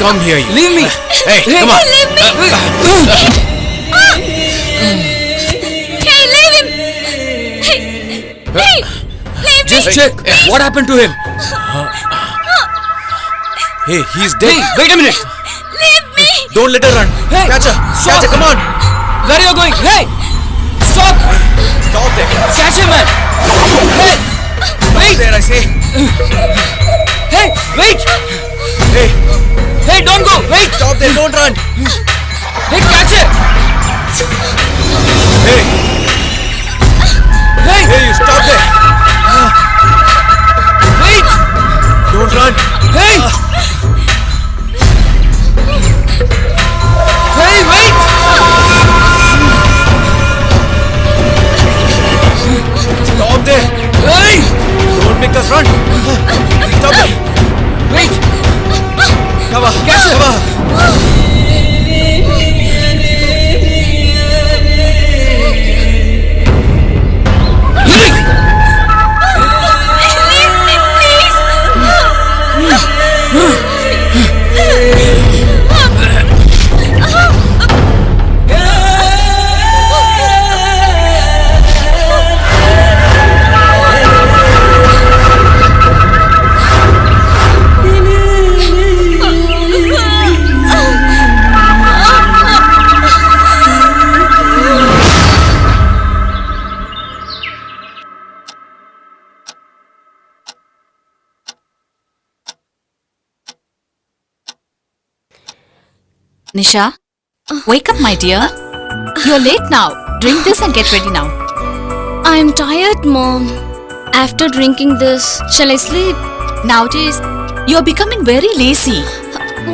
come here. Leave me. Hey, come on. Leave me. Hey, leave him. Hey, leave Just me. check. What happened to him? Hey, he's dead. Hey, wait a minute. Leave me. Don't let her run. Hey, Catch her. stop. Catch her. Come on. Where are you going? Hey, stop. Stop there. Catch him, man. Hey, wait. There, I say. Hey, wait. Hey, Hey, don't go. Wait. stop there. Don't run. Hey, catch it. Hey, Hey, hey, you stop there. wait. Don't run. Hey. Hey, wait. Stop there. Hey, Don't make us run. Stop there. wait. Come on. Catch her. Come on. Hey. Leave me, please. Nisha, wake up, my dear. You're late now. Drink this and get ready now. I'm tired, Mom. After drinking this, shall I sleep? Nowadays, you're becoming very lazy.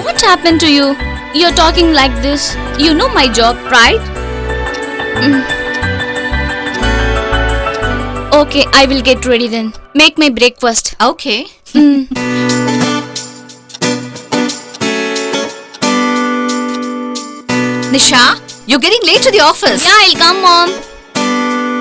What happened to you? You're talking like this. You know my job, right? Okay, I will get ready then. Make my breakfast. Okay. Nisha, you're getting late to the office. Yeah, I'll come, Mom.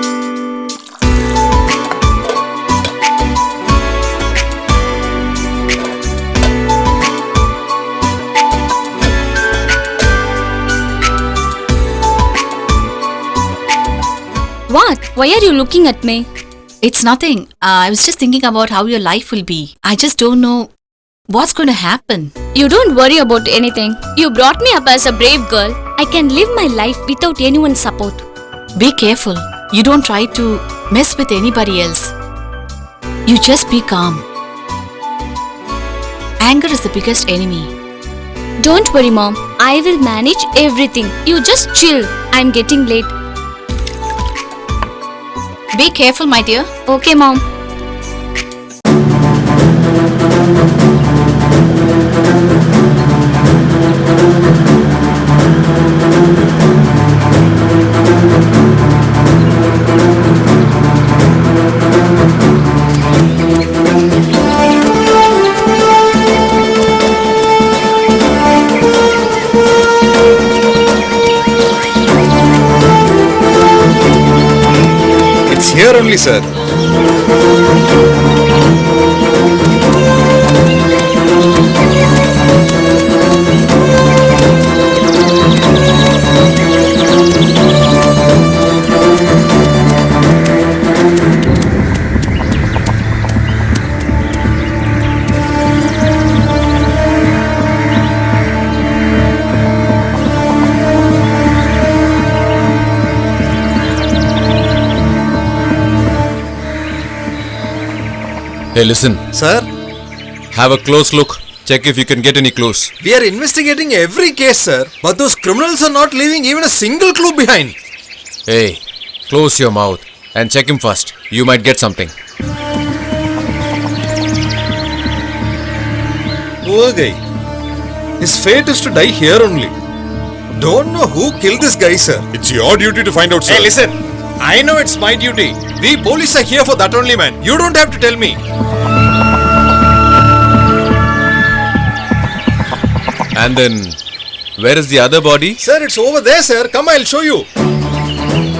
What? Why are you looking at me? It's nothing. I was just thinking about how your life will be. I just don't know what's going to happen. You don't worry about anything. You brought me up as a brave girl. I can live my life without anyone's support. Be careful. You don't try to mess with anybody else. You just be calm. Anger is the biggest enemy. Don't worry, Mom. I will manage everything. You just chill. I'm getting late. Be careful, my dear. Okay, Mom. It's here only, sir. Hey, listen. Sir, Have a close look. Check if you can get any clues. we are investigating every case, sir. But those criminals are not leaving even a single clue behind. Hey, close your mouth and check him first. You might get something. Poor guy. His fate is to die here only. Don't know who killed this guy, sir. It's your duty to find out, sir. Hey, listen. I know it's my duty. We police are here for that only, man. You don't have to tell me. And then, where is the other body? Sir, it's over there, sir. Come, I'll show you.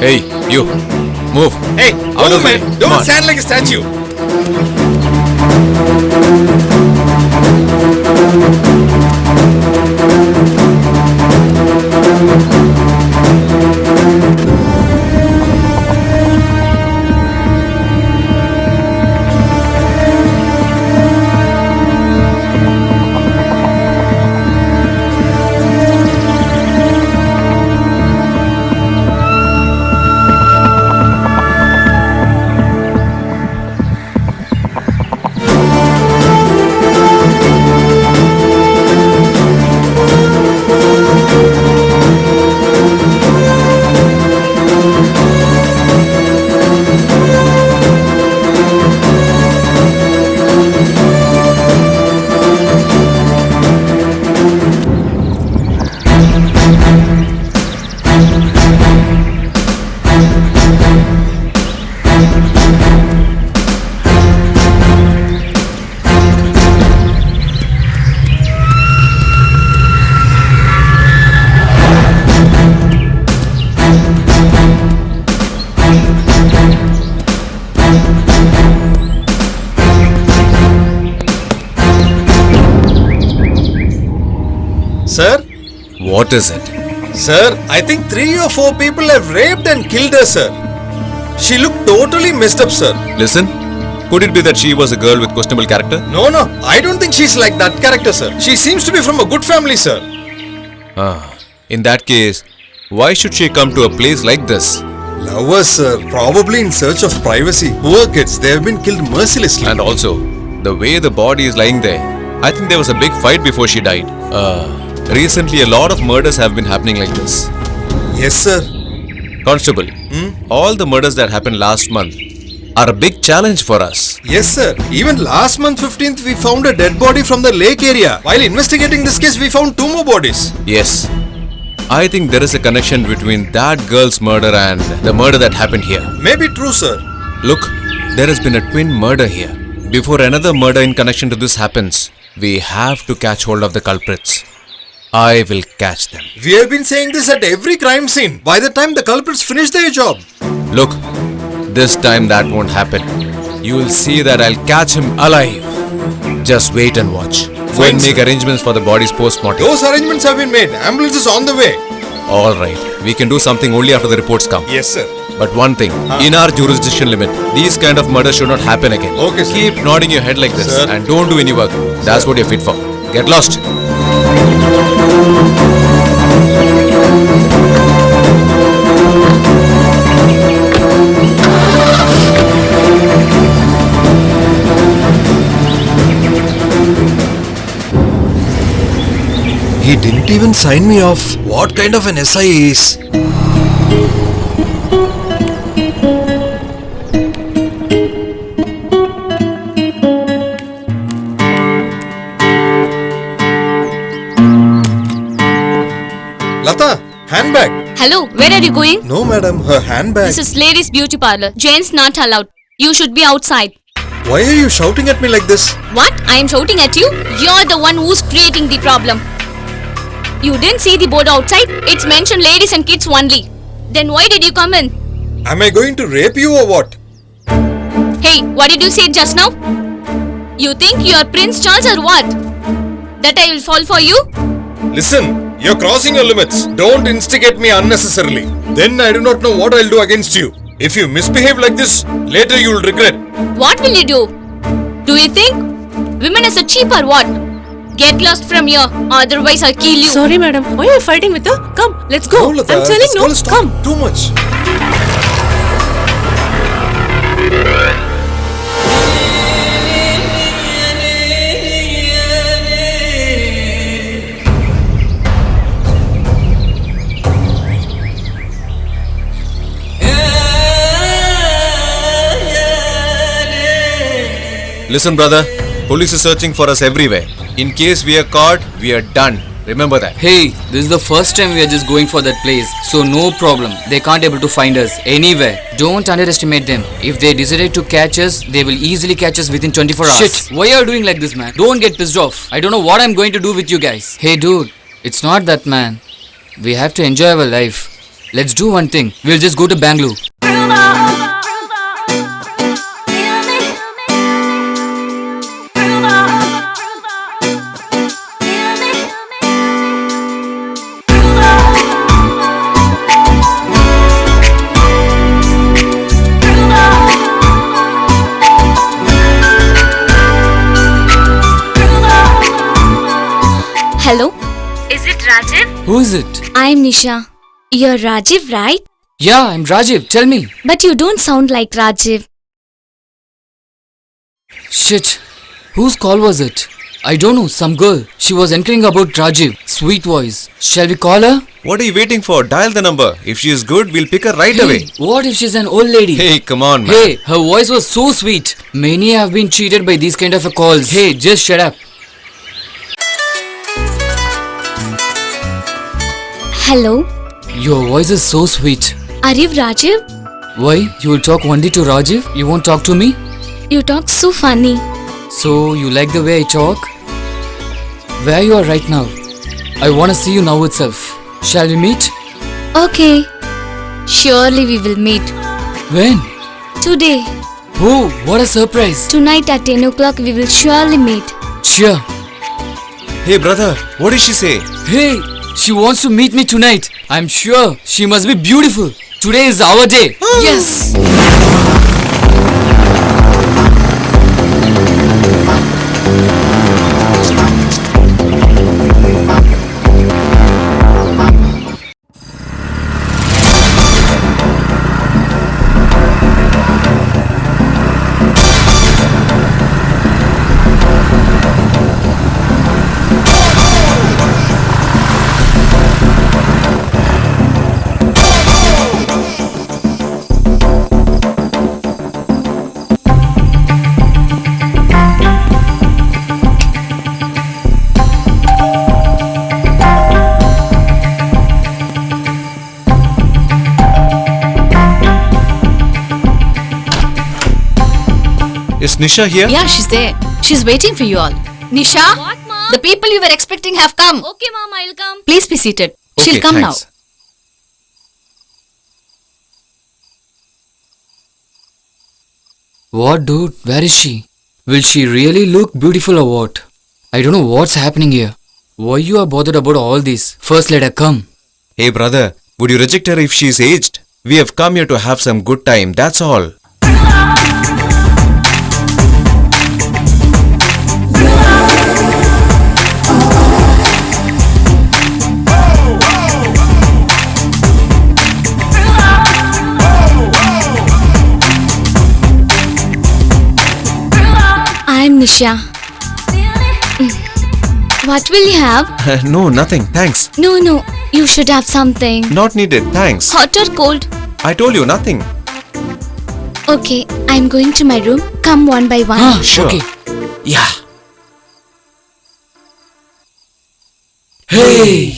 Hey, you. Move. Hey, Out of move, the way. man. Come Don't on. stand like a statue. Sir? What is it? Sir, I think 3 or 4 people have raped and killed her, sir. She looked totally messed up, sir. Listen, could it be that she was a girl with questionable character? No, I don't think she's like that character, sir. She seems to be from a good family, sir. In that case, why should she come to a place like this? Lovers, sir, probably in search of privacy. Poor kids, they have been killed mercilessly. And also, the way the body is lying there, I think there was a big fight before she died. Recently, a lot of murders have been happening like this. Yes, sir. Constable, all the murders that happened last month are a big challenge for us. Yes, sir. Even last month 15th, we found a dead body from the lake area. While investigating this case, we found 2 more bodies. Yes. I think there is a connection between that girl's murder and the murder that happened here. Maybe true, sir. Look, there has been a twin murder here. Before another murder in connection to this happens, we have to catch hold of the culprits. I will catch them. We have been saying this at every crime scene. By the time the culprits finish their job. Look, this time that won't happen. You will see that I'll catch him alive. Just wait and watch. Go Fine, and make sir. arrangements for the body's post-mortem. Those arrangements have been made. Ambulance is on the way. Alright, we can do something only after the reports come. Yes, sir. But one thing, in our jurisdiction limit, these kind of murders should not happen again. Okay, sir. Keep nodding your head like this Sir. and don't do any work. That's what you're fit for. Get lost. He didn't even sign me off. What kind of an SI he is? Lata, handbag. Hello, where are you going? No, madam, her handbag. This is ladies' beauty parlor. Gents not allowed. You should be outside. Why are you shouting at me like this? What? I am shouting at you? You're the one who's creating the problem. You didn't see the board outside? It's mentioned ladies and kids only. Then why did you come in? Am I going to rape you or what? Hey, what did you say just now? You think you're Prince Charles or what? That I will fall for you? Listen, you're crossing your limits. Don't instigate me unnecessarily. Then I do not know what I'll do against you. If you misbehave like this, later you'll regret. What will you do? Do you think women is a cheap or what? Get lost from here, otherwise I'll kill you. Sorry, madam. Why are you fighting with her? Come, let's go. No, Lata, I'm telling this you. girl is talking Come. too much. Listen, brother. Police is searching for us everywhere. In case we are caught, we are done. Remember that. Hey, this is the first time we are just going for that place, so no problem. They can't able to find us anywhere. Don't underestimate them. If they decided to catch us, they will easily catch us within 24 hours. Shit! Why are you doing like this, man? Don't get pissed off. I don't know what I'm going to do with you guys. Hey, dude, it's not that, man. We have to enjoy our life. Let's do one thing. We'll just go to Bangalore. Hello? Is it Rajiv? Who is it? I'm Nisha. You're Rajiv, right? Yeah, I'm Rajiv. Tell me. But you don't sound like Rajiv. Shit. Whose call was it? I don't know. Some girl. She was inquiring about Rajiv. Sweet voice. Shall we call her? What are you waiting for? Dial the number. If she is good, we'll pick her right away. Hey, what if she's an old lady? Hey, come on, man. Hey, her voice was so sweet. Many have been cheated by these kind of a calls. Hey, just shut up. Hello? Your voice is so sweet. Are you Rajiv? Why? You will talk only to Rajiv? You won't talk to me? You talk so funny. So, you like the way I talk? Where you are right now? I wanna see you now itself. Shall we meet? Okay. Surely we will meet. When? Today. Oh, what a surprise. Tonight at 10 o'clock we will surely meet. Sure. Hey brother, what did she say? Hey, she wants to meet me tonight. I'm sure she must be beautiful. Today is our day. Yes. Is Nisha here? Yeah, she's there. She's waiting for you all. Nisha, What, Mom? the people you were expecting have come. Okay, Mom, I'll come. Please be seated. She'll Okay, come thanks. What, dude? Where is she? Will she really look beautiful or what? I don't know what's happening here. Why you are bothered about all this? First let her come. Hey brother, would you reject her if she's aged? We have come here to have some good time, that's all. I'm Nisha. What will you have? No, nothing, thanks. No, you should have something. Not needed, thanks. Hot or cold? I told you nothing. Okay, I'm going to my room. Come one by one. Sure. Okay. Yeah. Hey!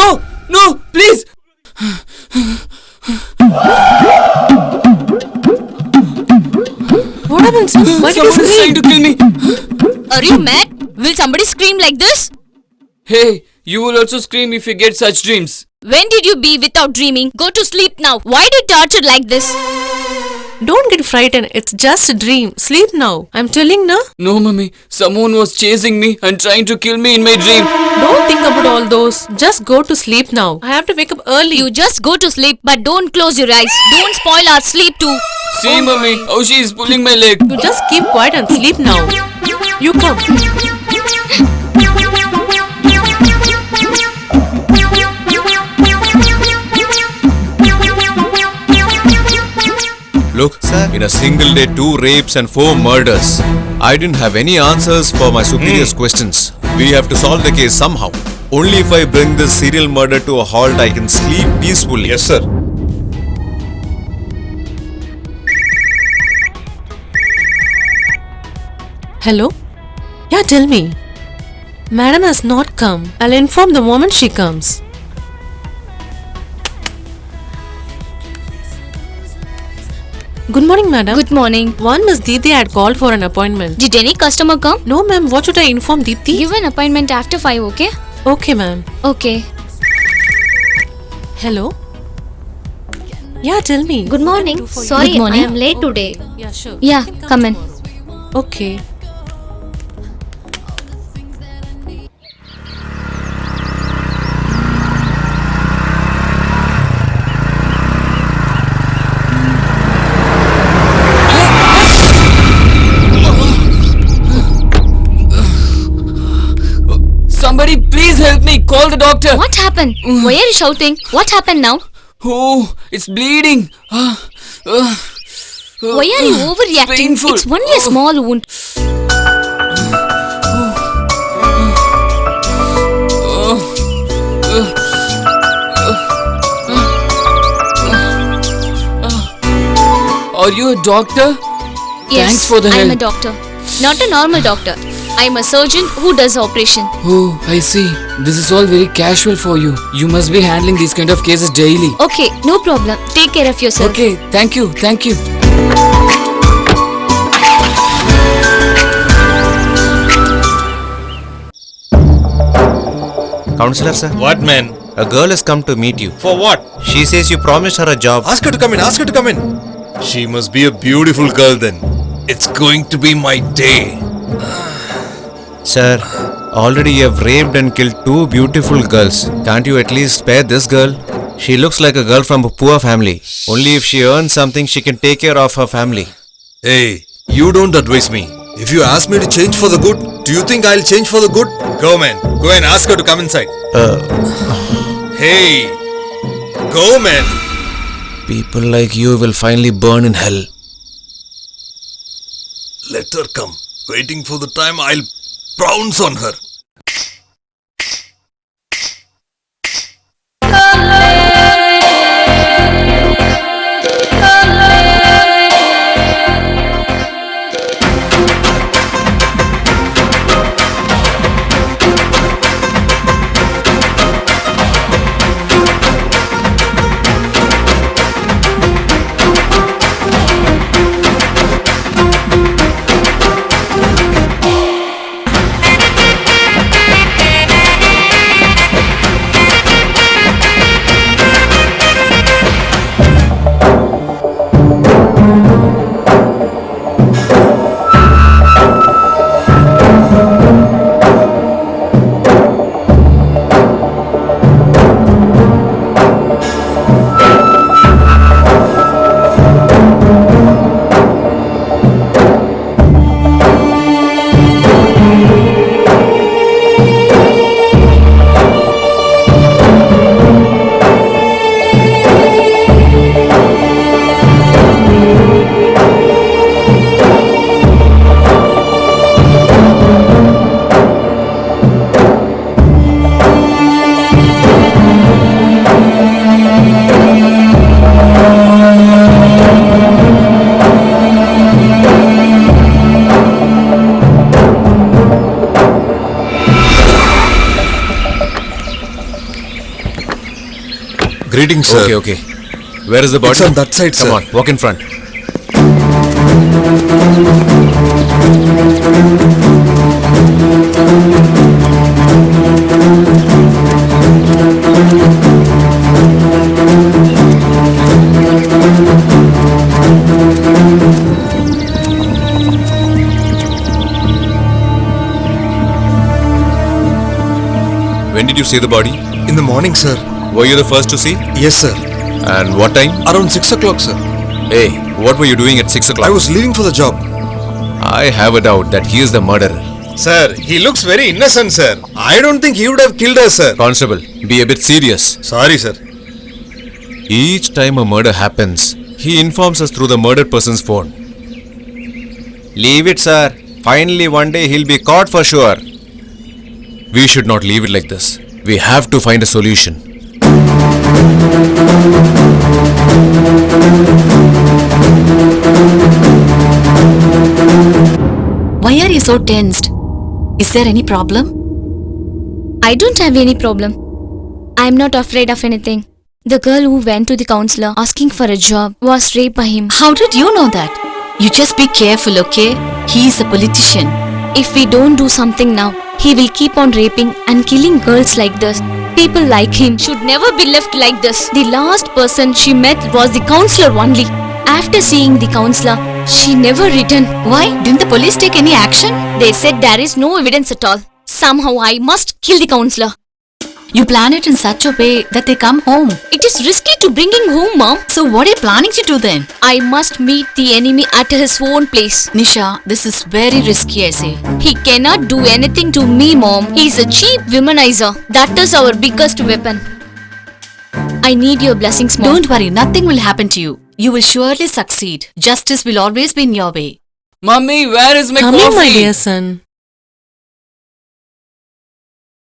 No, no, please. What happened, sir? Why did you Someone is scream? trying to kill me. Are you mad? Will somebody scream like this? Hey, you will also scream if you get such dreams. When did you be without dreaming? Go to sleep now. Why do you torture like this? Don't get frightened. It's just a dream. Sleep now. I'm telling now. No, mummy. Someone was chasing me and trying to kill me in my dream. Don't think about all those. Just go to sleep now. I have to wake up early. You just go to sleep, but don't close your eyes. Don't spoil our sleep too. See, mummy, how she is pulling my leg. You just keep quiet and sleep now. You come. Look, sir, in a single day, 2 rapes and 4 murders. I didn't have any answers for my superior's questions. We have to solve the case somehow. Only if I bring this serial murder to a halt, I can sleep peacefully. Yes, sir. Hello? Yeah, tell me. Madam has not come. I'll inform the moment she comes. Good morning, madam. Good morning. One Miss Deepthi had called for an appointment. Did any customer come? No, ma'am. What should I inform Deepthi? Give an appointment after 5, okay? Okay, ma'am. Okay. Hello? Yeah, tell me. Good morning. Sorry, Good morning. I am late today. Yeah, sure. Yeah, come in. Okay. Somebody please help me. Call the doctor. What happened? Why are you shouting? What happened now? Oh, it's bleeding. Why are you overreacting? painful. It's only a small wound. Are you a doctor? Yes, Thanks for the I'm a help. doctor. Not a normal doctor. I'm a surgeon who does operation. Oh, I see. This is all very casual for you. You must be handling these kind of cases daily. Okay, no problem. Take care of yourself. Okay, thank you, thank you. Counselor, sir, What, man? a girl has come to meet you. For what? She says you promised her a job. Ask her to come in. Ask her to come in. She must be a beautiful girl then. It's going to be my day. Sir, already you have raped and killed 2 beautiful girls. Can't you at least spare this girl? She looks like a girl from a poor family. Only if she earns something, she can take care of her family. Hey, you don't advise me. If you ask me to change for the good, do you think I'll change for the good? Go, man. Go and ask her to come inside. Hey, go, man. People like you will finally burn in hell. Let her come. Waiting for the time I'll pounce on her. bleeding, sir. Okay, okay. Where is the body? It's on that side, Come sir. on, walk in front. When did you see the body? In the morning, sir. Were you the first to see? Yes, sir. And what time? Around 6 o'clock, sir. Hey, what were you doing at 6 o'clock? I was leaving for the job. I have a doubt that he is the murderer. Sir, he looks very innocent, sir. I don't think he would have killed us, sir. Constable, be a bit serious. Sorry, sir. Each time a murder happens, he informs us through the murdered person's phone. Leave it, sir. Finally, one day he'll be caught for sure. We should not leave it like this. We have to find a solution. Why are you so tensed? Is there any problem? I don't have any problem. I'm not afraid of anything. The girl who went to the counselor asking for a job was raped by him. How did you know that? You just be careful, okay? He is a politician. If we don't do something now, he will keep on raping and killing girls like this. People like him should never be left like this. The last person she met was the counselor only. After seeing the counselor, she never returned. Why? Didn't the police take any action? They said there is no evidence at all. Somehow I must kill the counselor. You plan it in such a way that they come home. It is risky to bring him home, Mom. So what are you planning to do then? I must meet the enemy at his own place. Nisha, this is very risky, I say. He cannot do anything to me, Mom. He is a cheap womanizer. That is our biggest weapon. I need your blessings, Mom. Don't worry, nothing will happen to you. You will surely succeed. Justice will always be in your way. Mummy, where is my Come coffee? in, my dear son.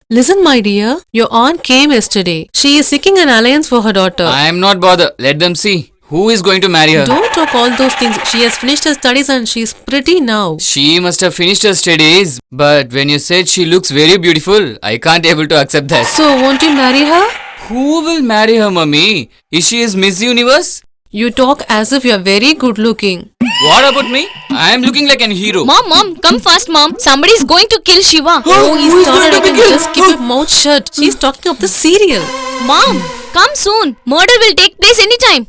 Listen, my dear, your aunt came yesterday. She is seeking an alliance for her daughter. I am not bothered. Let them see. Who is going to marry her? Don't talk all those things. She has finished her studies and she is pretty now. She must have finished her studies, but when you said she looks very beautiful, I can't able to accept that. So, won't you marry her? Who will marry her, Mummy? Is she Miss Universe? You talk as if you are very good looking. What about me? I am looking like an hero. Mom, come fast, Mom. Somebody is going to kill Shiva. Oh, he Who is started going to again. be killed? Just keep your mouth shut. She is talking of the serial. Mom, come soon. Murder will take place anytime.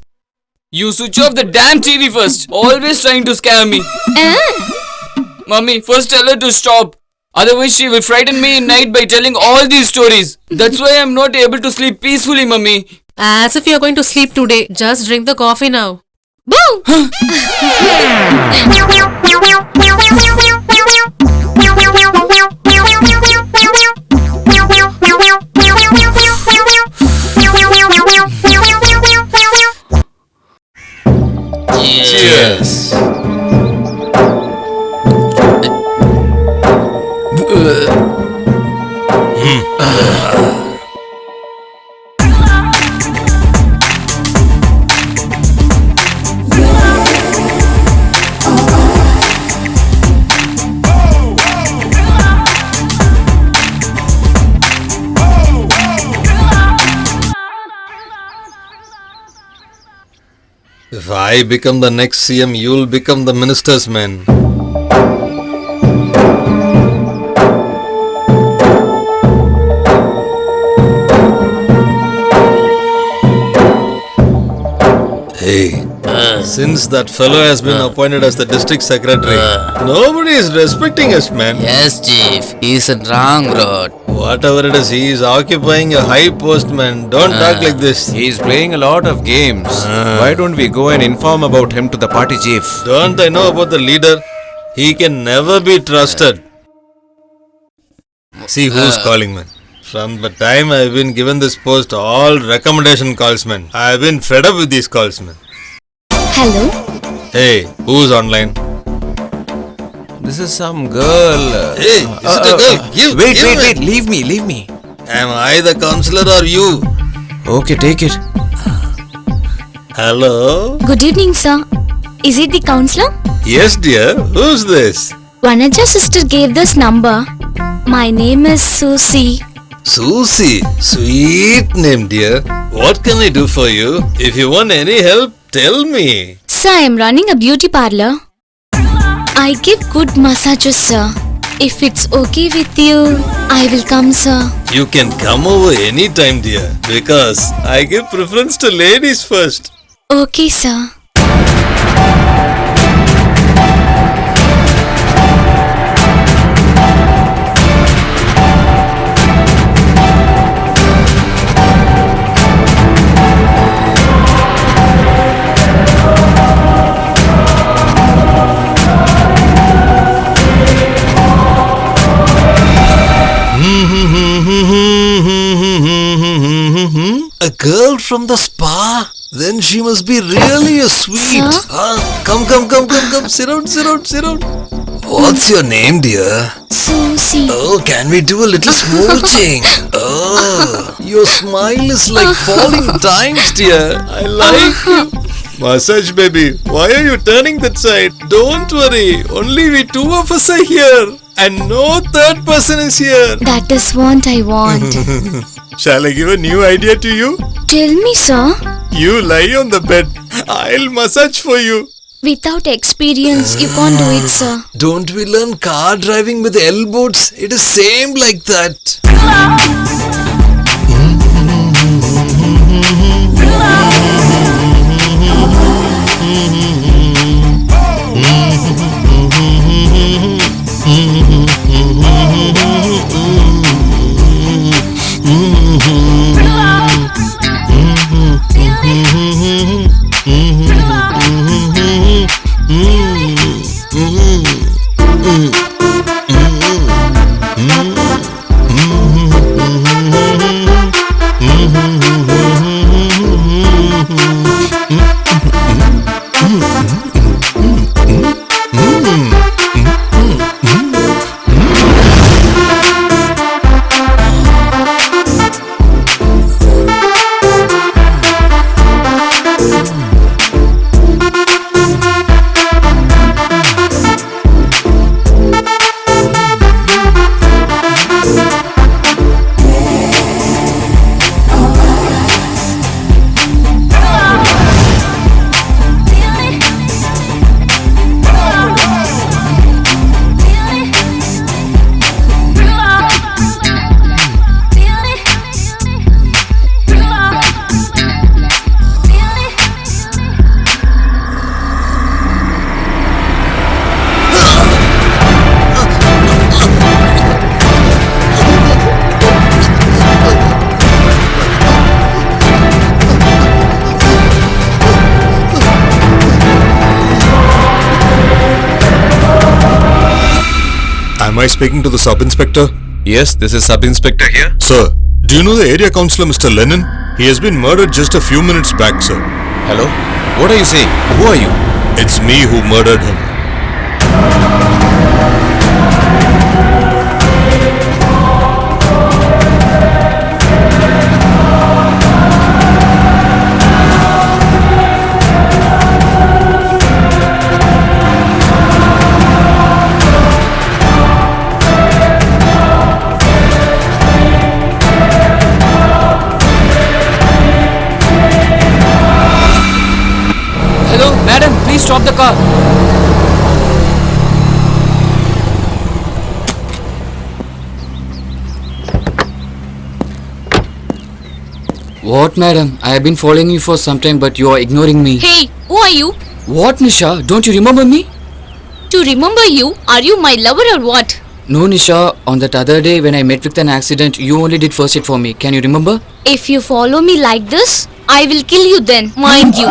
You switch off the damn TV first. Always trying to scare me. Mummy, first tell her to stop. Otherwise she will frighten me in night by telling all these stories. That's why I'm not able to sleep peacefully, Mummy. As if you are going to sleep today. Just drink the coffee now. Boo! Cheers. If I become the next CM, you'll become the minister's man. Hey, since that fellow has been appointed as the district secretary, nobody is respecting us, man. Yes, Chief. He's in wrong road. Whatever it is, he is occupying a high post, man. Don't talk like this. He's playing a lot of games. Why don't we go and inform about him to the party chief? Don't I know about the leader? He can never be trusted. See who's calling, man. From the time I've been given this post, all recommendation calls, man. I've been fed up with these calls, man. Hello? Hey, who's online? This is some girl. Hey, is it a girl? Wait, leave me. Am I the counselor or you? Okay, take it. Hello? Good evening, sir. Is it the counselor? Yes, dear. Who's this? Vanaja sister gave this number. My name is Susie. Susie, sweet name, dear. What can I do for you? If you want any help, tell me. Sir, I am running a beauty parlor. I give good massages, sir. If it's okay with you, I will come, sir. You can come over anytime, dear, because I give preference to ladies first. Okay, sir. A girl from the spa? Then she must be really a sweet. Sir? Come. Sit down. What's your name, dear? Susie. Oh, can we do a little smooching? Oh, your smile is like falling dimes, dear. I like you. Massage, baby. Why are you turning that side? Don't worry. Only we two of us are here. And no third person is here. That is what I want. Shall I give a new idea to you? Tell me, sir. You lie on the bed. I'll massage for you. Without experience, you can't do it, sir. Don't we learn car driving with elbows? It is same like that. Am I speaking to the sub-inspector? Yes, this is Sub-Inspector here. Sir, do you know the area councillor Mr. Lennon? He has been murdered just a few minutes back, sir. Hello? What are you saying? Who are you? It's me who murdered him. Hello, madam, please stop the car. What, madam? I have been following you for some time, but you are ignoring me. Hey, who are you? What, Nisha? Don't you remember me? To remember you, are you my lover or what? No, Nisha. On that other day when I met with an accident, you only did first aid for me. Can you remember? If you follow me like this, I will kill you then, mind you.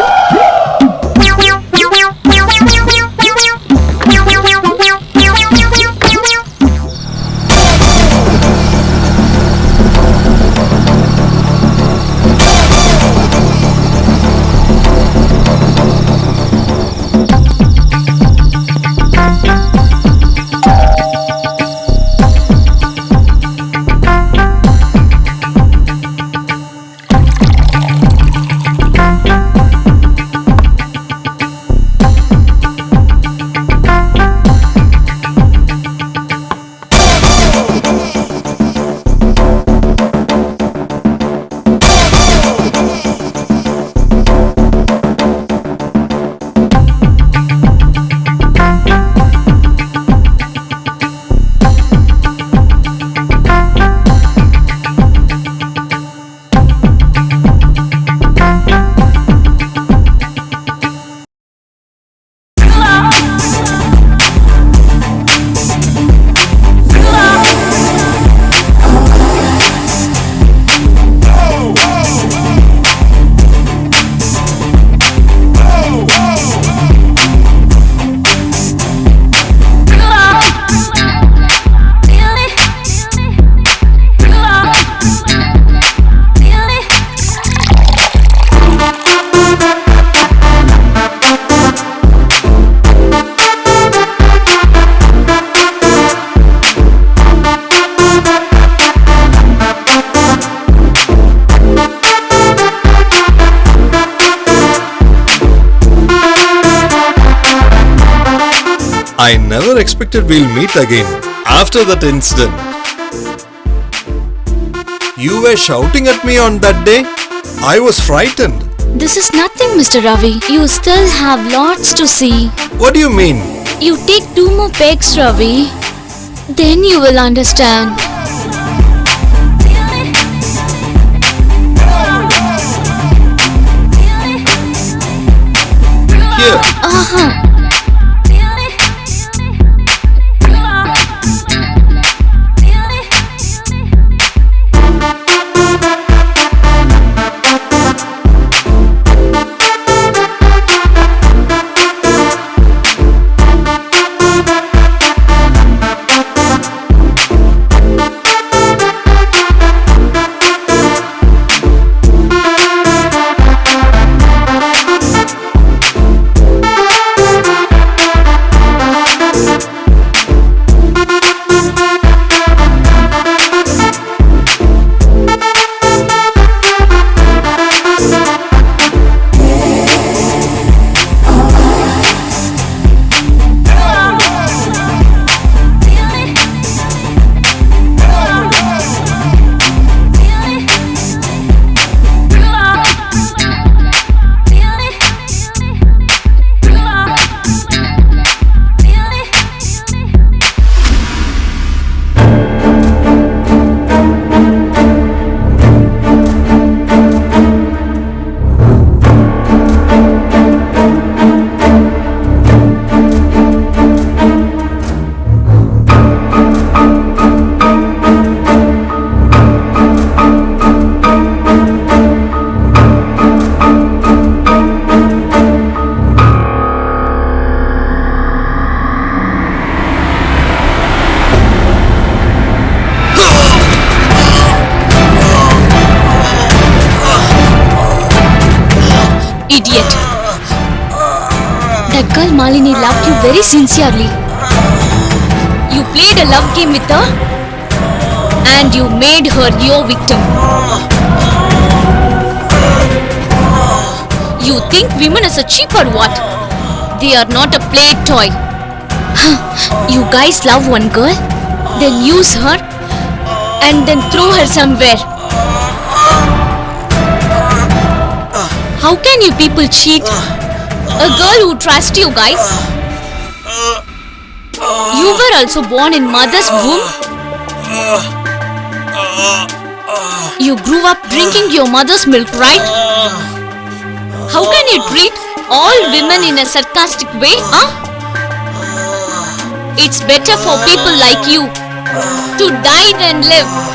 I never expected we'll meet again after that incident. You were shouting at me on that day. I was frightened. This is nothing, Mr. Ravi. You still have lots to see. What do you mean? You take 2 more pegs, Ravi. Then you will understand. Here. Uh-huh. Idiot. That girl Malini loved you very sincerely. You played a love game with her and you made her your victim. You think women are cheap or what? They are not a play toy. You guys love one girl, then use her and then throw her somewhere. How can you people cheat? A girl who trusts you guys. You were also born in mother's womb. You grew up drinking your mother's milk, right? How can you treat all women in a sarcastic way, huh? It's better for people like you to die than live.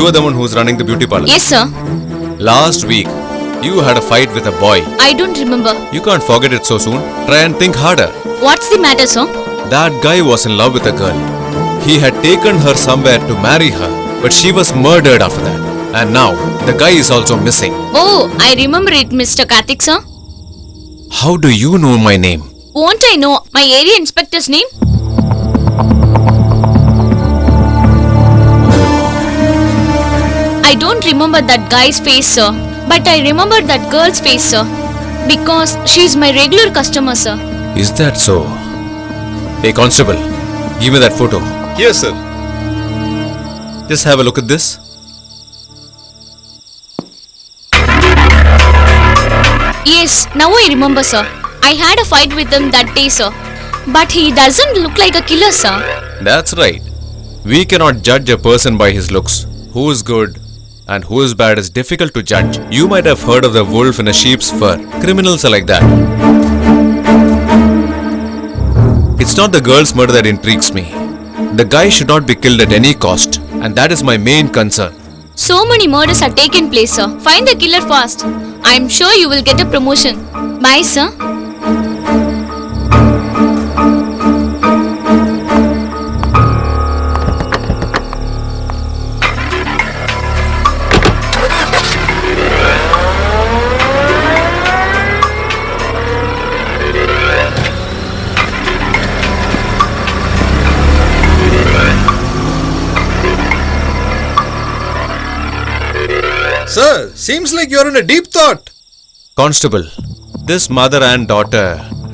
You are the one who's running the beauty parlor. Yes, sir. Last week, you had a fight with a boy. I don't remember. You can't forget it so soon. Try and think harder. What's the matter, sir? That guy was in love with a girl. He had taken her somewhere to marry her, but she was murdered after that. And now, the guy is also missing. Oh, I remember it, Mr. Karthik, sir. How do you know my name? Won't I know my area inspector's name? I don't remember that guy's face, sir. But I remember that girl's face, sir. Because she's my regular customer, sir. Is that so? Hey, constable, give me that photo. Yes, sir. Just have a look at this. Yes, now I remember, sir. I had a fight with him that day, sir. But he doesn't look like a killer, sir. That's right. We cannot judge a person by his looks. Who is good and who is bad is difficult to judge. You might have heard of the wolf in a sheep's fur. Criminals are like that. It's not the girl's murder that intrigues me. The guy should not be killed at any cost, and that is my main concern. So many murders have taken place, sir. Find the killer fast. I'm sure you will get a promotion. Bye, sir. Sir, seems like you're in a deep thought. Constable, this mother and daughter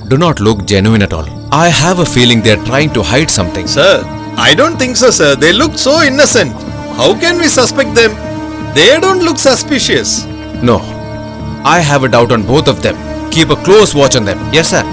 do not look genuine at all. I have a feeling they're trying to hide something. Sir, I don't think so, sir. They look so innocent. How can we suspect them? They don't look suspicious. No, I have a doubt on both of them. Keep a close watch on them. Yes, sir.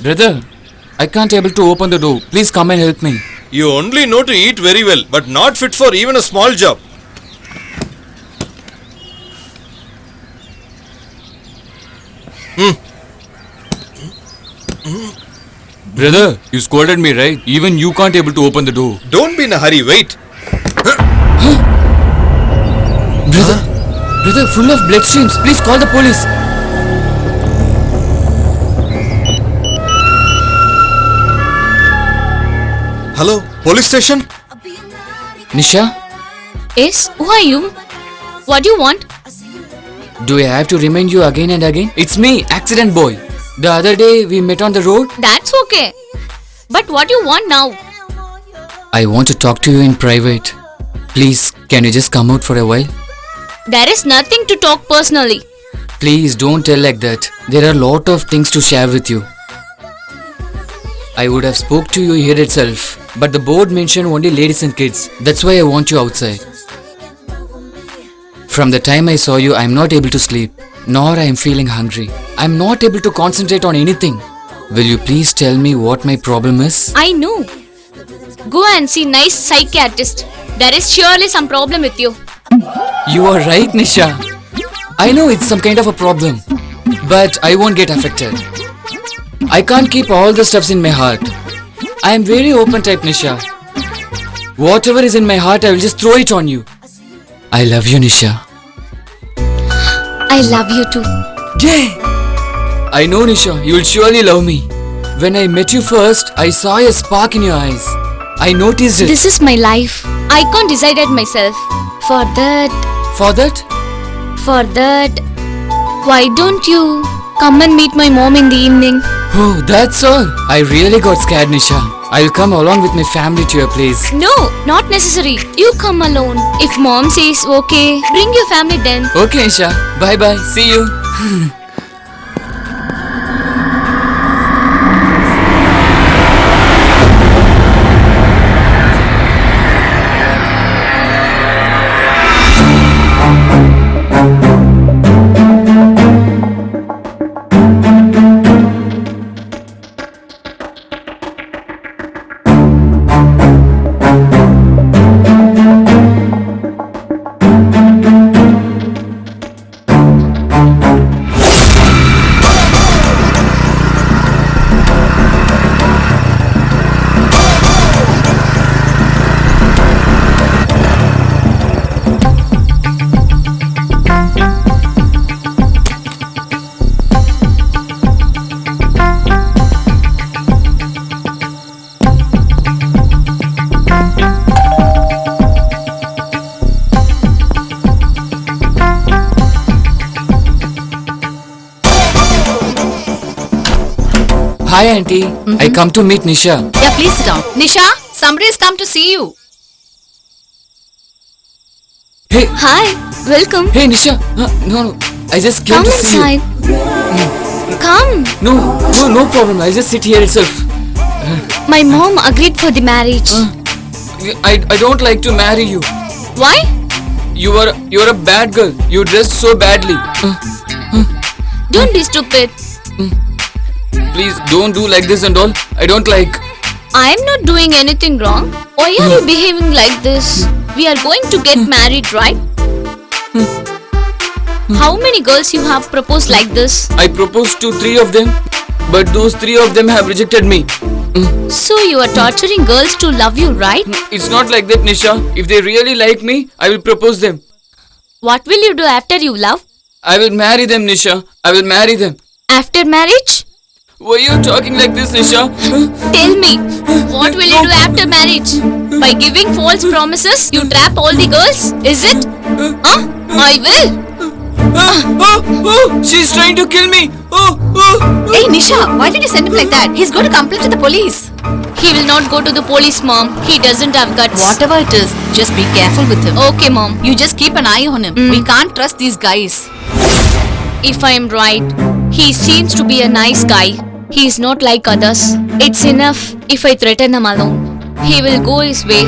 Brother, I can't able to open the door. Please come and help me. You only know to eat very well, but not fit for even a small job. Brother, you scolded me, right? Even you can't able to open the door. Don't be in a hurry, wait. Brother, full of blood streams. Please call the police. Hello, police station? Nisha, Yes, who are you? What do you want? do I have to remind you again and again? It's me, accident boy. The other day we met on the road. That's okay. But what do you want now? I want to talk to you in private. Please, can you just come out for a while? There is nothing to talk personally. Please don't tell like that. There are a lot of things to share with you. I would have spoke to you here itself, but the board mentioned only ladies and kids. That's why I want you outside. From the time I saw you, I'm not able to sleep, nor I am feeling hungry. I'm not able to concentrate on anything. Will you please tell me what my problem is? I know. Go and see nice psychiatrist. There is surely some problem with you. You are right, Nisha. I know it's some kind of a problem, but I won't get affected. I can't keep all the stuffs in my heart. I am very open type, Nisha. Whatever is in my heart, I will just throw it on you. I love you, Nisha. I love you too. Yay! I know, Nisha, you will surely love me. When I met you first, I saw a spark in your eyes. I noticed it. This is my life. I can't decide it myself. For that, For that? why don't you come and meet my mom in the evening? Oh, that's all. I really got scared, Nisha. I'll come along with my family to your place. No, not necessary. You come alone. If mom says okay, bring your family then. Okay, Nisha. Bye bye. See you. Hi, auntie. I come to meet Nisha. Yeah, please sit down. Nisha, somebody has come to see you. Hey, Hi, welcome. hey, Nisha. No. I just came Come to see you. inside. Come. No problem. I'll just sit here itself. My mom agreed for the marriage. I don't like to marry you. Why? You're a bad girl. You dressed so badly. Don't be stupid. Please don't do like this and all. I don't like. I am not doing anything wrong. Why are you behaving like this? We are going to get married, right? How many girls you have proposed like this? I proposed to 3 of them, but those 3 of them have rejected me. So you are torturing girls to love you, right? It's not like that, Nisha. If they really like me, I will propose them. What will you do after you love? I will marry them, Nisha. I will marry them. After marriage? Why are you talking like this, Nisha? Tell me, what will you do after marriage? By giving false promises, you trap all the girls? Is it? I will. She's trying to kill me. Hey, Nisha, why did you send him like that? He's going to complain to the police. He will not go to the police, mom. He doesn't have guts. Whatever it is, just be careful with him. Okay, mom. You just keep an eye on him. We can't trust these guys. If I am right, he seems to be a nice guy. He is not like others. It's enough if I threaten him alone. He will go his way.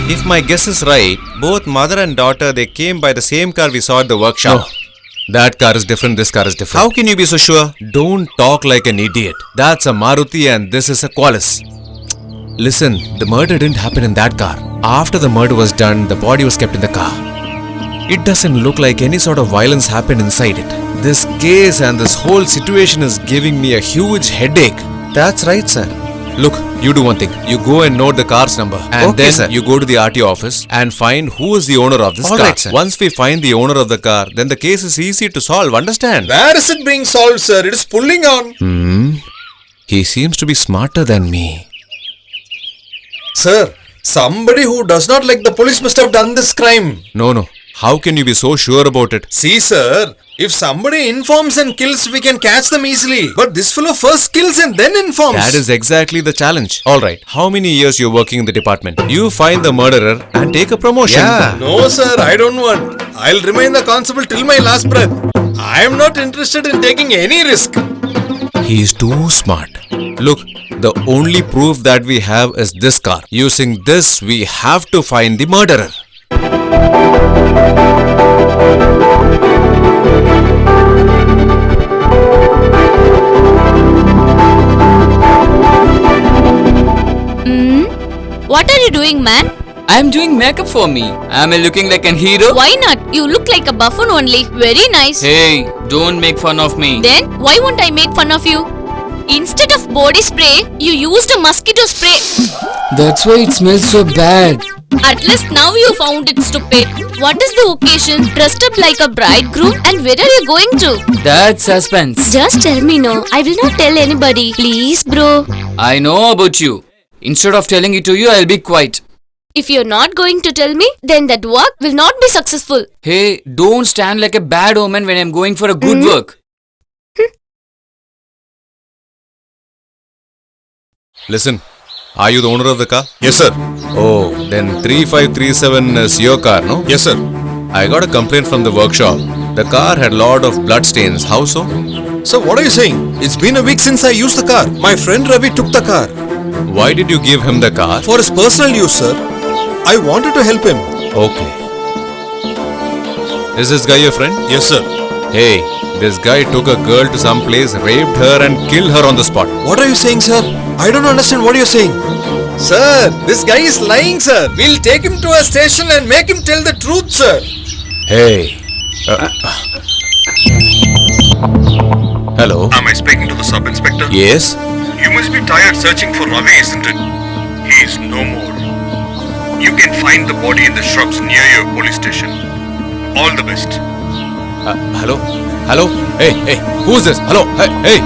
If my guess is right, both mother and daughter, they came by the same car we saw at the workshop. No. That car is different, this car is different. How can you be so sure? Don't talk like an idiot. That's a Maruti and this is a Qualis. Listen, the murder didn't happen in that car. After the murder was done, the body was kept in the car. It doesn't look like any sort of violence happened inside it. This case and this whole situation is giving me a huge headache. That's right, sir. Look, you do one thing. You go and note the car's number. And Okay, then sir. you go to the RTO office and find who is the owner of this All car. right, sir. Once we find the owner of the car, then the case is easy to solve. Understand? Where is it being solved, sir? It is pulling on. He seems to be smarter than me. Sir, somebody who does not like the police must have done this crime. No. How can you be so sure about it? See, sir, if somebody informs and kills, we can catch them easily. But this fellow first kills and then informs. That is exactly the challenge. Alright, how many years you're working in the department? You find the murderer and take a promotion. Yeah. No, sir, I don't want. I'll remain the constable till my last breath. I am not interested in taking any risk. He is too smart. Look, the only proof that we have is this car. Using this, we have to find the murderer. What are you doing, man? I'm doing makeup for me. Am I looking like an hero? Why not? You look like a buffoon only. Very nice. Hey, don't make fun of me. Then, why won't I make fun of you? Instead of body spray, you used a mosquito spray. That's why it smells so bad. At least now you found it stupid. What is the occasion? Dressed up like a bridegroom? And where are you going to? That's suspense. Just tell me no. I will not tell anybody. Please, bro. I know about you. Instead of telling it to you, I'll be quiet. If you're not going to tell me, then that work will not be successful. Hey, don't stand like a bad omen when I'm going for a good work. Listen, are you the owner of the car? Yes, sir. Oh, then 3537 is your car, no? Yes, sir. I got a complaint from the workshop. The car had lot of blood stains. How so? So what are you saying? It's been a week since I used the car. My friend Ravi took the car. Why did you give him the car? For his personal use, sir. I wanted to help him. Okay. Is this guy your friend? Yes, sir. Hey, this guy took a girl to some place, raped her and killed her on the spot. What are you saying, sir? I don't understand what you're saying. Sir, this guy is lying, sir. We'll take him to a station and make him tell the truth, sir. Hey. Hello? Am I speaking to the sub-inspector? Yes? You must be tired searching for Ravi, isn't it? He is no more. You can find the body in the shrubs near your police station. All the best. Hello? Hello? Hey, who's this? Hello? Hey!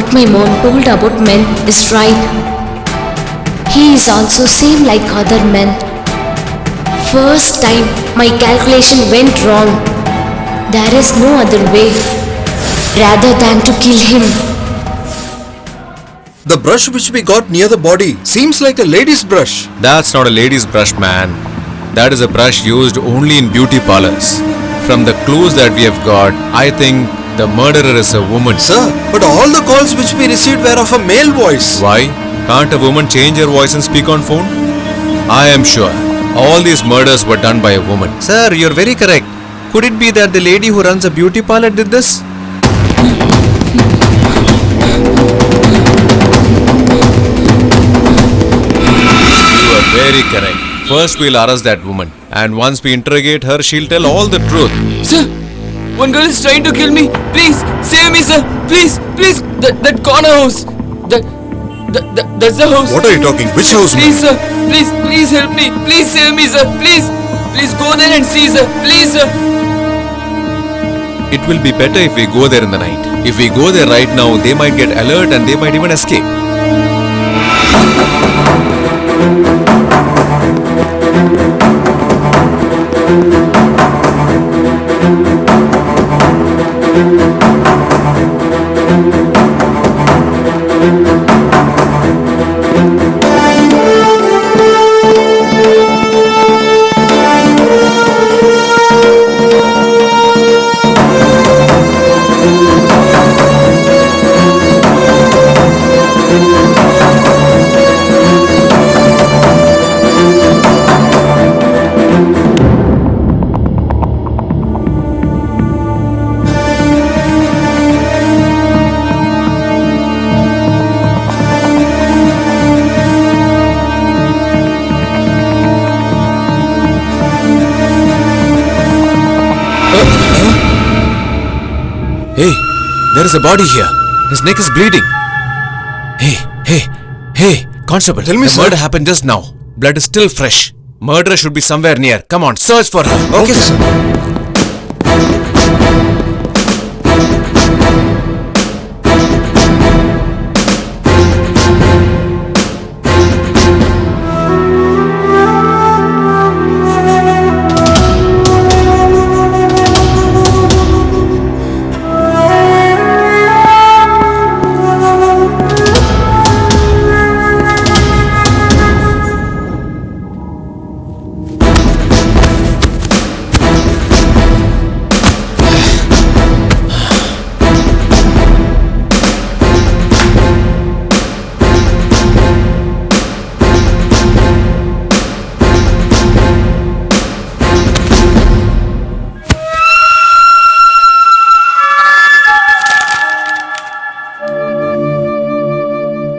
what my mom told about men is right. He is also same like other men. First time my calculation went wrong. There is no other way rather than to kill him. The brush which we got near the body seems like a lady's brush. That's not a lady's brush, man. That is a brush used only in beauty parlors. From the clues that we have got, I think the murderer is a woman. Sir, but all the calls which we received were of a male voice. Why? Can't a woman change her voice and speak on phone? I am sure all these murders were done by a woman. Sir, you're very correct. Could it be that the lady who runs a beauty parlor did this? You are very correct. First we'll arrest that woman, and once we interrogate her, she'll tell all the truth. Sir, one girl is trying to kill me. Please, save me, sir. Please, please. That corner house. That's the house. What are you talking? Which house? Please, sir. Please help me. Please save me, sir. Please go there and see, sir. Please, sir. It will be better if we go there in the night. If we go there right now, they might get alert and they might even escape. Hey, there is a body here. His neck is bleeding. Hey, Constable. Tell me, the sir. murder happened just now. Blood is still fresh. Murderer should be somewhere near. Come on, search for her. Okay, sir.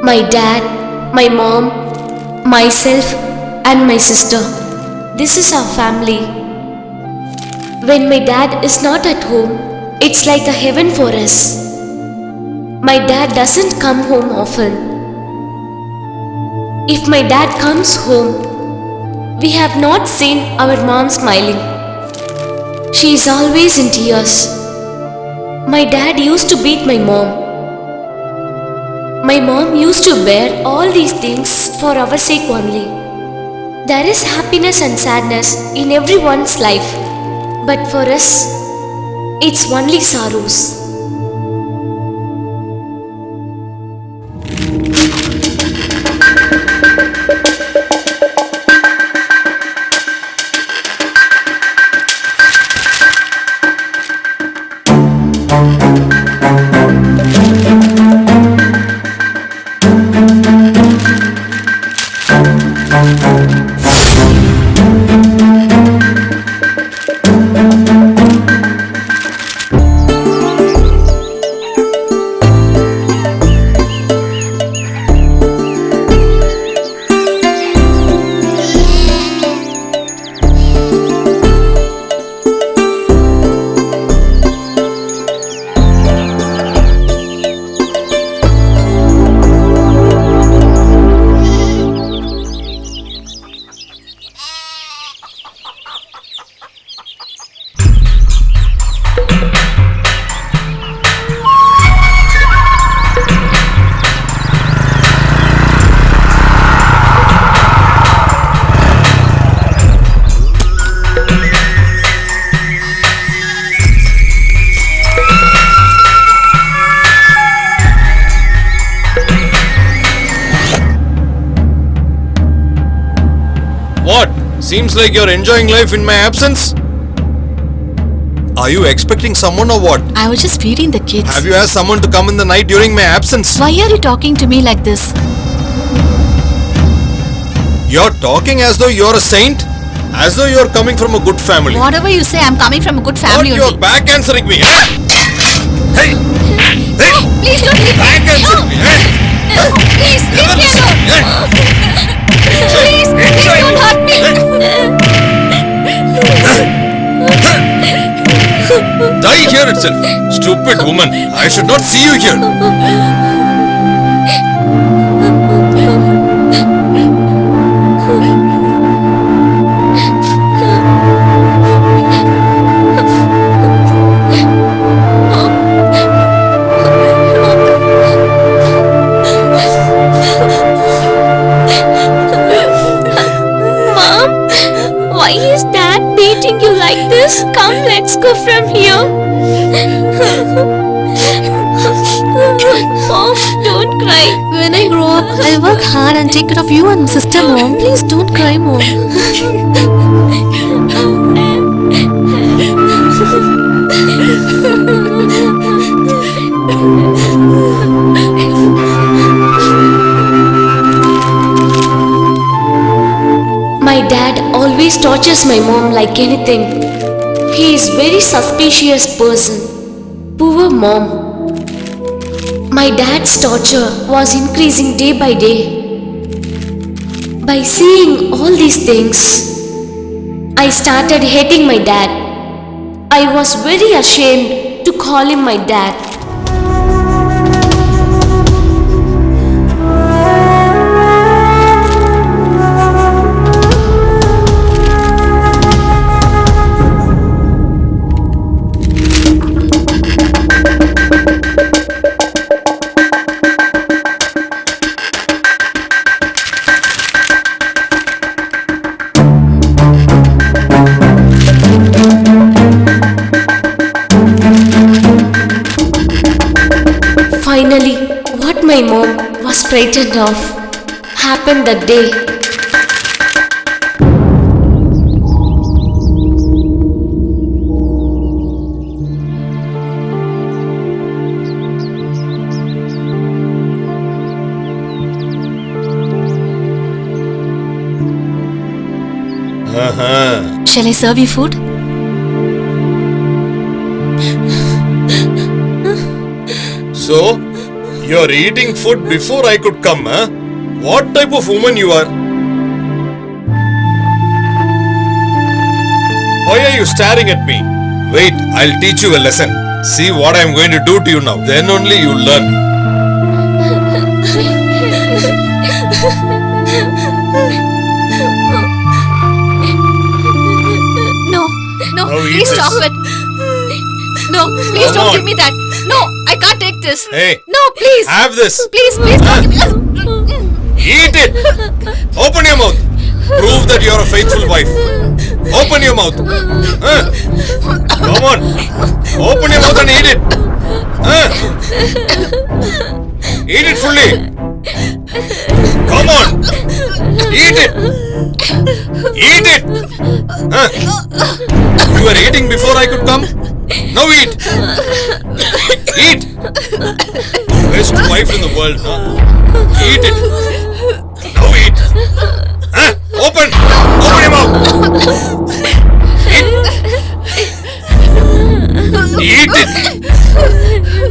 My dad, my mom, myself and my sister. This is our family. When my dad is not at home, it's like a heaven for us. My dad doesn't come home often. If my dad comes home, we have not seen our mom smiling. She is always in tears. My dad used to beat my mom. My mom used to bear all these things for our sake only. There is happiness and sadness in everyone's life, but for us, it's only sorrows. Seems like you're enjoying life in my absence. Are you expecting someone or what? I was just feeding the kids. Have you asked someone to come in the night during my absence? Why are you talking to me like this? You're talking as though you're a saint? As though you're coming from a good family. Whatever you say, I'm coming from a good What, family you're only. back answering me, eh? Hey! Hey! Please don't leave Back me. answering me, eh? Please, leave me alone. Please, please don't hurt me. Die here itself. Stupid woman. I should not see you here. Mom, why is Dad beating you like this? Come, let's go from here. Mom, don't cry. When I grow up, I'll work hard and take care of you and sister, Mom. Please don't cry, Mom. My dad always tortures my mom like anything. He is very suspicious person. Poor mom. My dad's torture was increasing day by day. By seeing all these things, I started hating my dad. I was very ashamed to call him my dad. Finally, what my mom was frightened of happened that day. Shall I serve you food? So, you're eating food before I could come, huh? What type of woman you are? Why are you staring at me? Wait, I'll teach you a lesson. See what I'm going to do to you now. Then only you'll learn. No, Now eat please this. stop it. No, please Come don't on. give me that. No, I can't take this. Hey, No, please. have this. Please, please don't give me. Eat it. Open your mouth. Prove that you're a faithful wife. Open your mouth. Huh? Come on. Open your mouth and eat it. Huh? Eat it fully. Come on. Eat it. Eat it. Huh? You were eating before I could come. Now eat. Eat. Best wife in the world, huh? Eat it. Now eat. Huh? Open. Open your mouth. Eat. Eat it.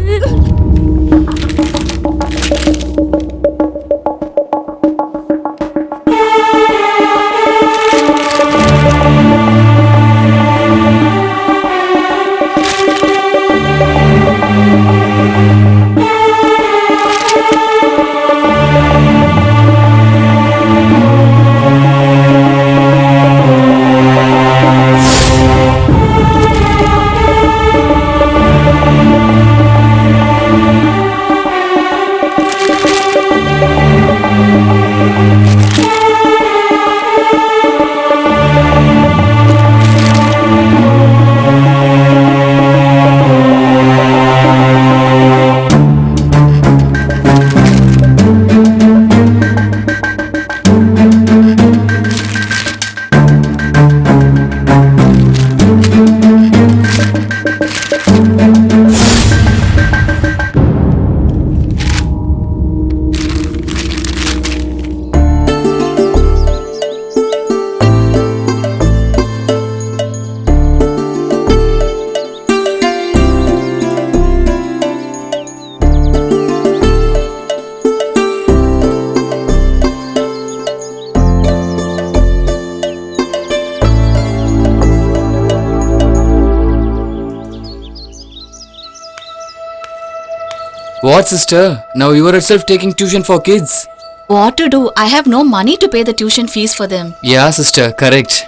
What, sister? Now you are itself taking tuition for kids. What to do? I have no money to pay the tuition fees for them. Yeah, sister, correct.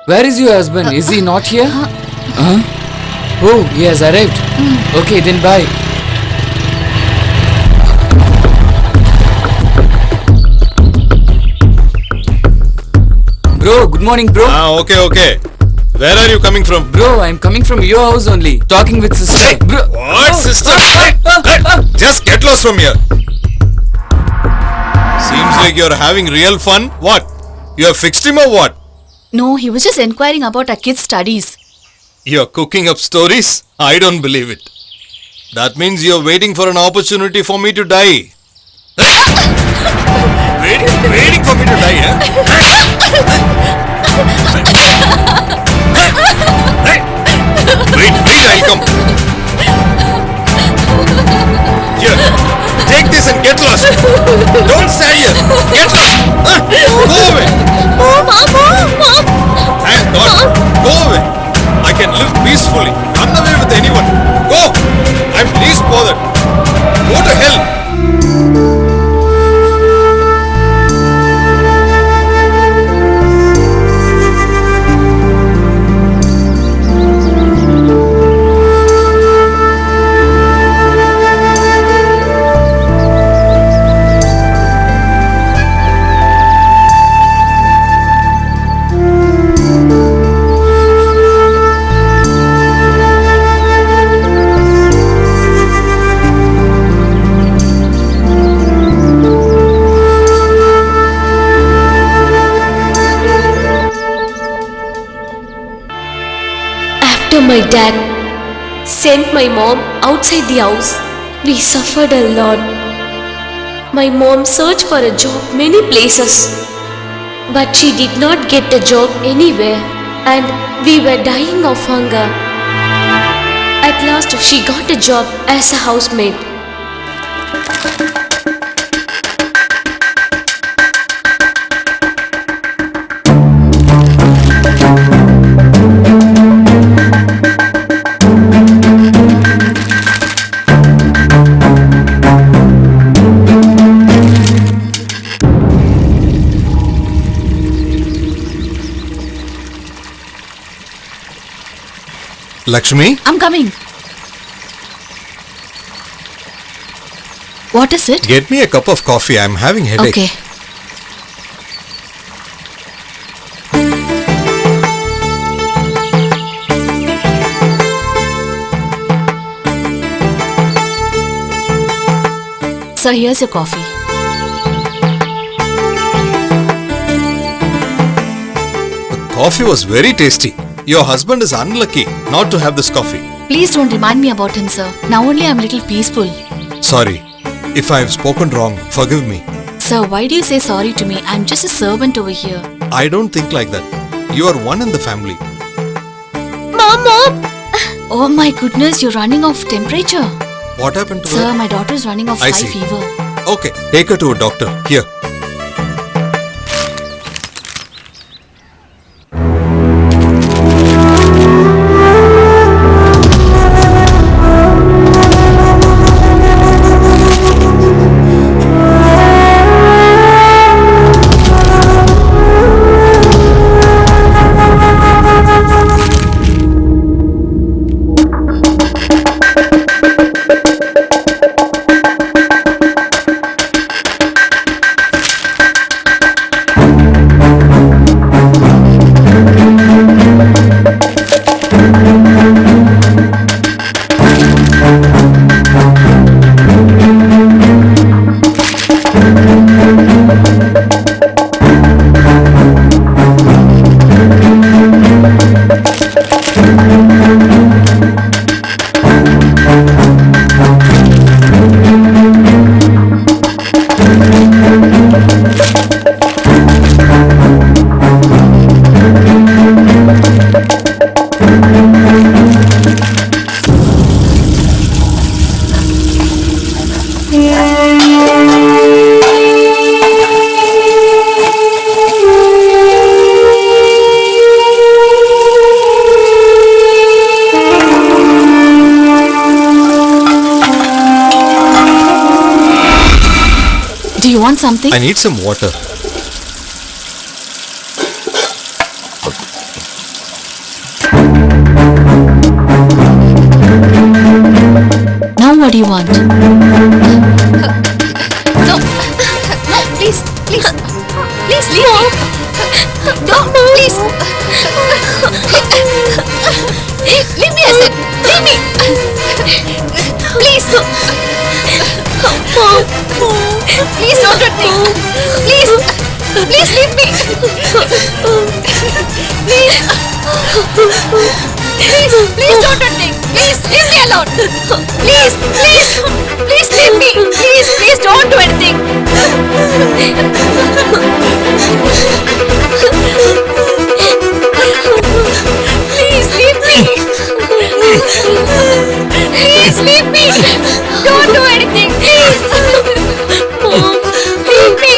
Where is your husband? Is he not here? Huh? Oh, he has arrived. Okay, then bye. Bro, good morning, bro. Okay. Where are you coming from? Bro, I'm coming from your house only. Talking with sister. Hey, Bro. what, sister? Hey, just get lost from here. Seems like you're having real fun. What? You have fixed him or what? No, he was just inquiring about our kids' studies. You're cooking up stories? I don't believe it. That means you're waiting for an opportunity for me to die. waiting for me to die, eh? Wait, I'll come. Here, take this and get lost. Don't stand here. Get lost. Go away. Mom! Thank God. Go away. I can live peacefully. Run away with anyone. Go. I'm least bothered. Go to hell. After my dad sent my mom outside the house, we suffered a lot. My mom searched for a job many places, but she did not get a job anywhere, and we were dying of hunger. At last, she got a job as a housemaid. Lakshmi? I'm coming. What is it? Get me a cup of coffee. I'm having headache. Okay. Sir, here's your coffee. The coffee was very tasty. Your husband is unlucky not to have this coffee. Please don't remind me about him, sir. Now only I'm a little peaceful. Sorry. If I have spoken wrong, forgive me. Sir, why do you say sorry to me? I'm just a servant over here. I don't think like that. You are one in the family. Mom! Oh my goodness, you're running off temperature. What happened to Sir, her? my daughter's running off I high see. fever. Okay, take her to a doctor. Here. want something? I need some water. Now what do you want? No, please, please, please leave me. No, please. Leave me, I said. Leave me. Please. Please don't hurt me. Please. Please leave me. Please. Please don't hurt me. Please leave me alone. Please, please. Please leave me. Please don't do anything. Please leave me. Please leave me. Don't do anything. Please. Mom, leave me.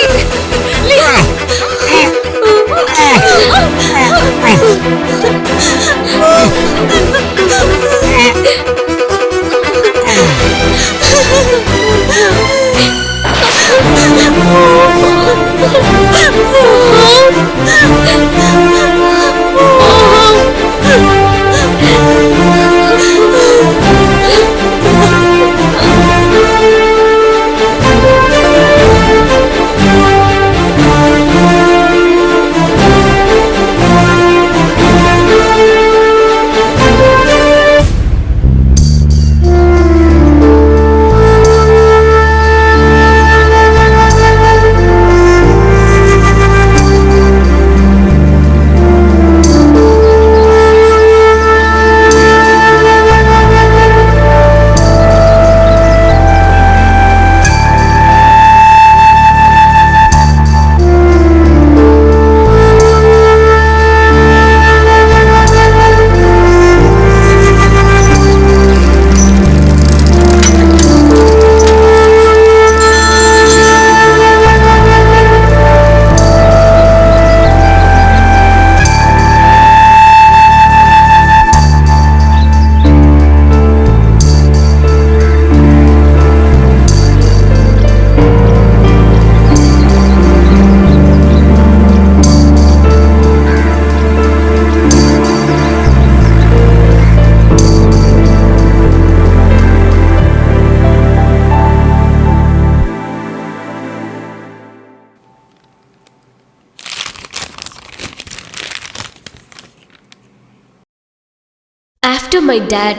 After my dad,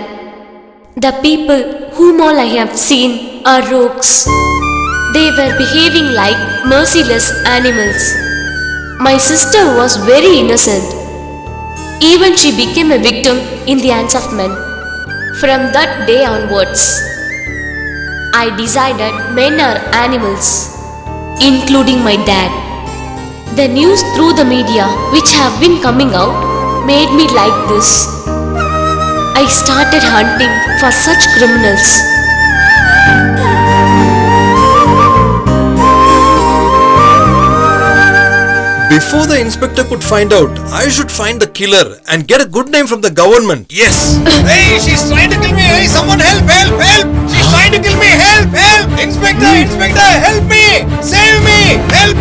the people whom all I have seen are rogues. They were behaving like merciless animals. My sister was very innocent. Even she became a victim in the hands of men. From that day onwards, I decided men are animals, including my dad. The news through the media which have been coming out made me like this. I started hunting for such criminals. Before the inspector could find out, I should find the killer and get a good name from the government. Yes. Hey, she's trying to kill me. Hey, someone help, help, help. She's trying to kill me. Help, help. Inspector, inspector, help me. Save me. Help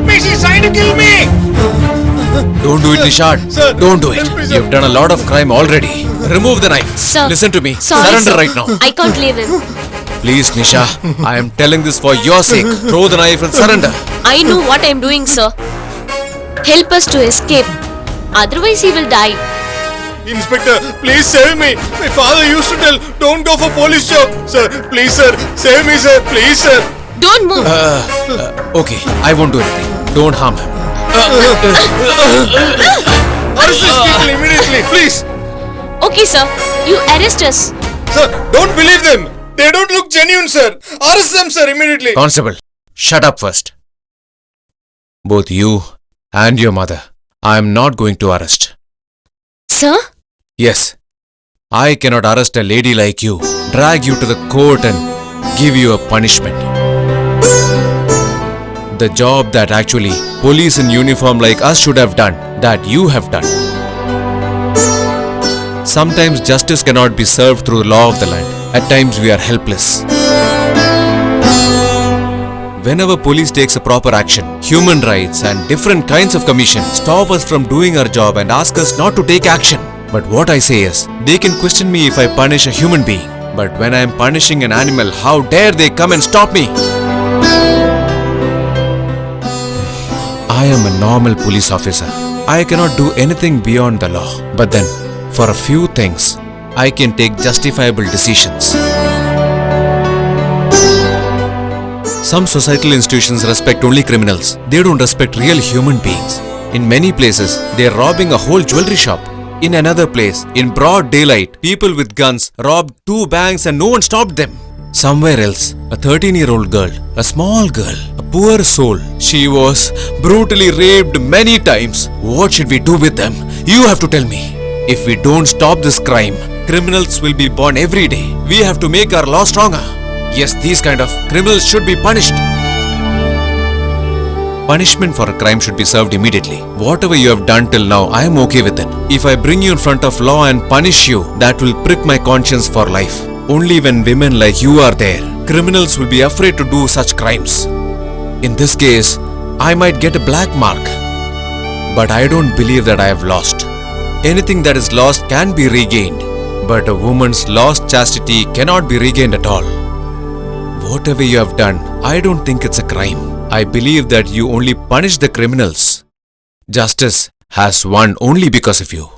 me. She's trying to kill me. Don't do it, Nishad. Sir, Don't do it. help me, sir. You've done a lot of crime already. Remove the knife. Sir. Listen to me. Sorry, Surrender sir. right now. I can't leave him. Please, Nisha. I am telling this for your sake. Throw the knife and surrender. I know what I am doing, sir. Help us to escape. Otherwise, he will die. Inspector, please save me. My father used to tell, don't go for police job. Sir, please, sir. Save me, sir. Please, sir. Don't move. Okay, I won't do anything. Don't harm him. Arrest these people immediately, please. Okay, sir. You arrest us. Sir, don't believe them. They don't look genuine, sir. Arrest them, sir, immediately. Constable, shut up first. Both you and your mother, I am not going to arrest. Sir? Yes, I cannot arrest a lady like you, drag you to the court and give you a punishment. The job that actually police in uniform like us should have done, that you have done. Sometimes justice cannot be served through the law of the land. At times we are helpless. Whenever police takes a proper action, human rights and different kinds of commission stop us from doing our job and ask us not to take action. But what I say is, they can question me if I punish a human being. But when I am punishing an animal, how dare they come and stop me? I am a normal police officer. I cannot do anything beyond the law. But then, for a few things, I can take justifiable decisions. Some societal institutions respect only criminals. They don't respect real human beings. In many places, they are robbing a whole jewelry shop. In another place, in broad daylight, people with guns robbed 2 banks and no one stopped them. Somewhere else, a 13-year-old girl, a small girl, a poor soul, she was brutally raped many times. What should we do with them? You have to tell me. If we don't stop this crime, criminals will be born every day. We have to make our law stronger. Yes, these kind of criminals should be punished. Punishment for a crime should be served immediately. Whatever you have done till now, I am okay with it. If I bring you in front of law and punish you, that will prick my conscience for life. Only when women like you are there, criminals will be afraid to do such crimes. In this case, I might get a black mark. But I don't believe that I have lost. Anything that is lost can be regained. But a woman's lost chastity cannot be regained at all. Whatever you have done, I don't think it's a crime. I believe that you only punish the criminals. Justice has won only because of you.